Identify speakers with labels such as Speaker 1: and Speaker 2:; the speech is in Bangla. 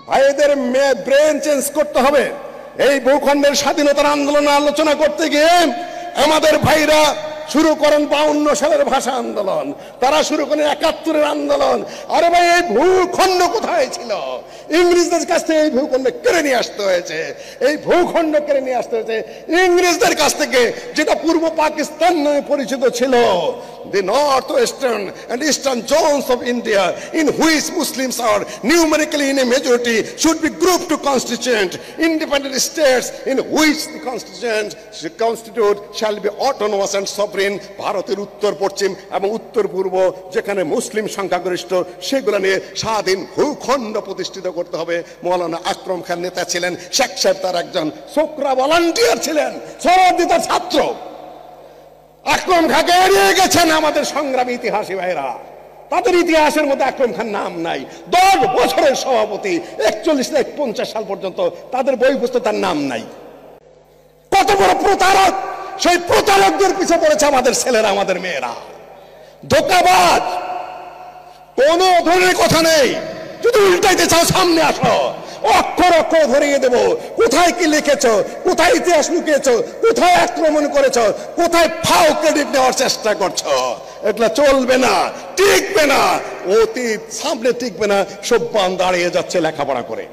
Speaker 1: ভাইদের ব্রেন চেঞ্জ করতে হবে। এই ভূখণ্ডের স্বাধীনতার আন্দোলন আলোচনা করতে গিয়ে আমাদের ভাইরা শুরু করেন 52 সালের ভাষা আন্দোলন, তারা শুরু করেন 71-এর আন্দোলন। আরে ভাই, এই ভূখণ্ড কোথায় ছিল? ইংরেজদের কাছ থেকে এই ভূখণ্ড কেড়ে নিয়ে আসতে হয়েছে। এই ভূখণ্ড কেড়ে নিয়ে আসতে হয়েছে ইংরেজদের কাছ থেকে, যেটা পূর্ব পাকিস্তান নামে পরিচিত ছিল। The northwestern and eastern zones of India, in which Muslims are numerically in a majority, should be grouped to constituent independent states, in which the constitute shall be autonomous and sovereign. ভারতের উত্তর পশ্চিম এবং উত্তর পূর্ব যেখানে মুসলিম সংখ্যাগরিষ্ঠ, সেগুলো নিয়ে স্বাধীন ভূখণ্ড প্রতিষ্ঠিত করতে হবে। মৌলানা আকরম খান নেতা ছিলেন, শেখ সাহেব তার একজন ছোকরা ভলান্টিয়ার ছিলেন, সমাধিতার ছাত্র। আকরম খানকে এড়িয়ে গেছেন আমাদের সংগ্রামী ইতিহাসী ভাইরা। তাদের ইতিহাসের মধ্যে আকরম খান নাম নাই। 10 বছরের সভাপতি, 41 থেকে 50 সাল পর্যন্ত তাদের বই পুস্তক তার নাম নাই। কত বড় প্রতারক! সেই প্রতারকদের পিছে পড়েছে আমাদের ছেলেরা, আমাদের মেয়েরা। ধোঁকাবাজ, কোন ধরনের কথা নেই। যদি উল্টাইতে চাও সামনে আসো, অক্ষর অক্ষর ধরিয়ে দেব। কোথায় কি লিখেছো, কোথায় ইতিহাস লুকিয়েছো, কোথায় আক্রমণ করেছো, কোথায় ফাও ক্রেডিট নেওয়ার চেষ্টা করছো। এগুলা চলবে না, টিকবে না। অতীত সামনে টিকবে না। সব দাঁড়িয়ে যাচ্ছে লেখাপড়া করে।